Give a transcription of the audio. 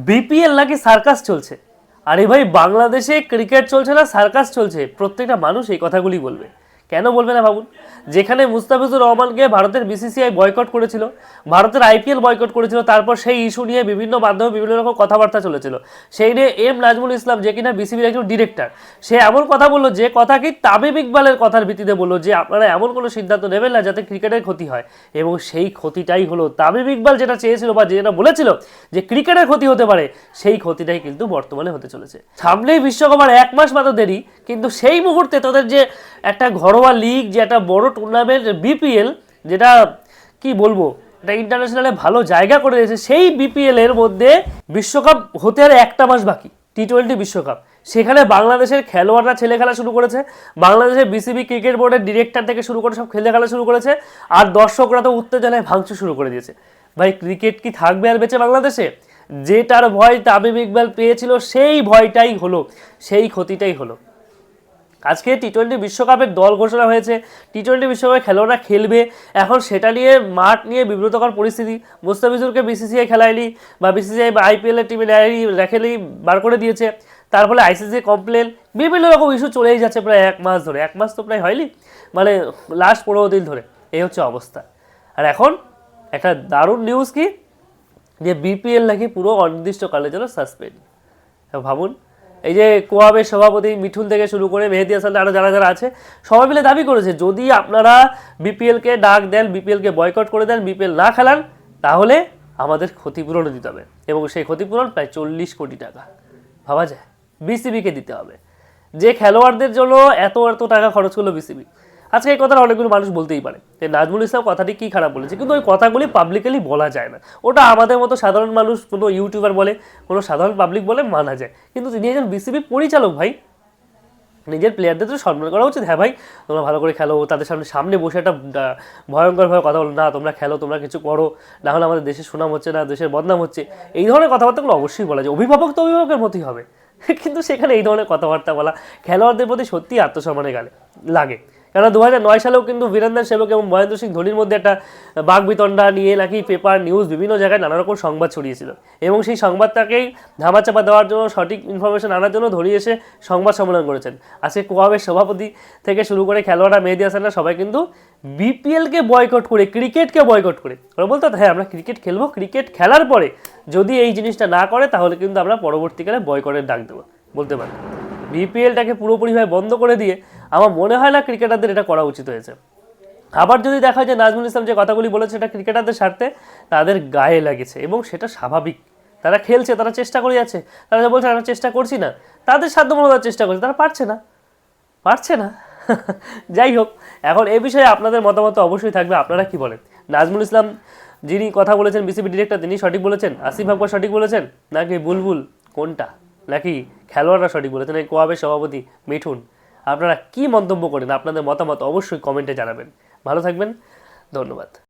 BPL নাকি circus চলছে। আরে ভাই, বাংলাদেশে ক্রিকেট চলছে না সার্কাস চলছে, প্রত্যেকটা মানুষ এই কথাগুলি বলবে। কেন বলবে না ভাবুন। যেখানে মুস্তাফিজুর রহমানকে ভারতের বিসিসিআই বয়কট করেছিল, ভারতের আইপিএল বয়কট করেছিল, তারপর সেই ইস্যু নিয়ে বিভিন্ন মাধ্যমে বিভিন্ন রকম কথাবার্তা চলেছিল। সেই নিয়ে নাজমুল ইসলাম, যে কিনা বিসিবির একজন ডিরেক্টর, সে এমন কথা বললো যে কথা কি তামিম ইকবালের কথার ভিত্তিতে বললো যে আপনারা এমন কোনো সিদ্ধান্ত নেবেন না যাতে ক্রিকেটের ক্ষতি হয়। এবং সেই ক্ষতিটাই হলো। তামিম ইকবাল যেটা চেয়েছিল বা যেটা বলেছিল যে ক্রিকেটের ক্ষতি হতে পারে, সেই ক্ষতিটাই কিন্তু বর্তমানে হতে চলেছে। সামনেই বিশ্বকাপ আর 1 মাস মাত্র দেরি, কিন্তু সেই মুহূর্তে তোদের যে একটা ঘরোয়া লিগ, যে একটা বড় টুর্নামেন্ট বিপিএল, যেটা কি বলবো, এটা ইন্টারন্যাশনালে ভালো জায়গা করে দিয়েছে, সেই বিপিএল এর মধ্যে বিশ্বকাপ হতে আর 1টা মাস বাকি, টি-20 বিশ্বকাপ। সেখানে বাংলাদেশের খেলোয়াড়রা ছেলে খেলা শুরু করেছে, বাংলাদেশের বিসিবি ক্রিকেট বোর্ডের ডিরেক্টর থেকে শুরু করে সব খেলে খেলা শুরু করেছে, আর দর্শকরা তো উত্তেজনায় ভাঙচুর শুরু করে দিয়েছে। ভাই, ক্রিকেট কি থাকবে আর বেঁচে বাংলাদেশে? যেটার ভয় তামিম ইকবাল পেয়েছিল, সেই ভয়টাই হলো, সেই ক্ষতিটাই হলো। আজকে টি-20 বিশ্বকাপের দল ঘোষণা হয়েছে, টি-20 বিশ্বকাপে খেলোয়াড়রা খেলবে, এখন সেটা নিয়ে মাঠ নিয়ে বিব্রতকর পরিস্থিতি। মুস্তাফিজুরকে বিসিসিআই খেলায়নি বা বিসিসিআই বা আইপিএল এর টিমে রেখেলেই বার করে দিয়েছে, তার ফলে আইসিসি কমপ্লেন, বিভিন্ন রকম ইস্যু চলেই যাচ্ছে প্রায় 1 মাস ধরে। 1 মাস তো প্রায় হয়নি, মানে লাস্ট 15 দিন ধরে এই হচ্ছে অবস্থা। আর এখন একটা দারুণ নিউজ কি, যে বিপিএল নাকি পুরো অনির্দিষ্টকালের জন্য সাসপেন্ড। ভাবুন, এই যে কোয়াবের সভাপতি মিঠুন থেকে শুরু করে মেহেদী হাসান, আরও যারা যারা আছে, সবাই মিলে দাবি করেছে যদি আপনারা বিপিএলকে ডাক দেন, বিপিএলকে বয়কট করে দেন, বিপিএল না খেলান, তাহলে আমাদের ক্ষতিপূরণও দিতে হবে। এবং সেই ক্ষতিপূরণ প্রায় 40 কোটি টাকা। ভাবা যায়, বিসিবিকে দিতে হবে, যে খেলোয়াড়দের জন্য এত এত টাকা খরচ করলো বিসিবি। আজকে এই কথাটা অনেকগুলো মানুষ বলতেই পারে যে নাজমুল ইসলাম কথাটি কী খারাপ বলেছে, কিন্তু ওই কথাগুলি পাবলিকলি বলা যায় না। ওটা আমাদের মতো সাধারণ মানুষ, কোনো ইউটিউবার বলে, কোনো সাধারণ পাবলিক বলে মানা যায়, কিন্তু তিনি একজন বিসিবি পরিচালক। ভাই, নিজের প্লেয়ারদের তো সম্মান করা উচিত। হ্যাঁ ভাই, তোমরা ভালো করে খেলো, তাদের সামনে বসে একটা ভয়ঙ্করভাবে কথা বলো না, তোমরা খেলো, তোমরা কিছু করো, না হলে আমাদের দেশের সুনাম হচ্ছে না, দেশের বদনাম হচ্ছে, এই ধরনের কথাবার্তাগুলো অবশ্যই বলা যায়। অভিভাবক তো অভিভাবকের মতোই হবে, কিন্তু সেখানে এই ধরনের কথাবার্তা বলা খেলোয়াড়দের প্রতি সত্যিই আত্মসম্মানে লাগে। কেন 2009 সালেও কিন্তু বীরেন্দ্র সেবক এবং মহেন্দ্র সিং ধোনির মধ্যে একটা বাগবিতণ্ডা নিয়ে নাকি পেপার নিউজ বিভিন্ন জায়গায় নানা রকম সংবাদ ছড়িয়েছিল, এবং সেই সংবাদটাকেই ধামাচাপা দেওয়ার জন্য, সঠিক ইনফরমেশন আনার জন্য ধোনি এসে সংবাদ সম্মেলন করেছেন। আজকে কোয়াবের সভাপতি থেকে শুরু করে খেলোয়াড়রা, মেহেদী হাসানরা সবাই কিন্তু বিপিএলকে বয়কট করে, ক্রিকেটকে বয়কট করে, ওরা বলতো হ্যাঁ আমরা ক্রিকেট খেলবো, ক্রিকেট খেলার পরে যদি এই জিনিসটা না করে তাহলে কিন্তু আমরা পরবর্তীকালে বয়কটের ডাক দেবো, বলতে পারি। বিপিএলটাকে পুরোপুরিভাবে বন্ধ করে দিয়ে আমার মনে হয় না ক্রিকেটারদের এটা করা উচিত হয়েছে। আবার যদি দেখা যায় নাজমুল ইসলাম যে কথাগুলি বলেছে এটা ক্রিকেটারদের স্বার্থে তাদের গায়ে লাগেছে, এবং সেটা স্বাভাবিক। তারা খেলছে, তারা চেষ্টা করে যাচ্ছে, তারা যে বলছে আমরা চেষ্টা করছি না, তাদের সাধ্যমতো চেষ্টা করছে, তারা পারছে না। যাই হোক, এখন এই বিষয়ে আপনাদের মতামত অবশ্যই থাকবে, আপনারা কি বলেন? নাজমুল ইসলাম যিনি কথা বলেছেন, বিসিবি ডিরেক্টর, তিনি সঠিক বলেছেন, আসিফ আকবর সঠিক বলেছেন, নাকি বুলবুল, কোনটা, নাকি খেলোয়াড়রা সঠিক বলেছেন, এই কোয়াবের সভাপতি মিঠুন? আপনারা কি মন্তব্য করেন? আপনাদের মতামত অবশ্যই কমেন্টে জানাবেন। ভালো থাকবেন, ধন্যবাদ।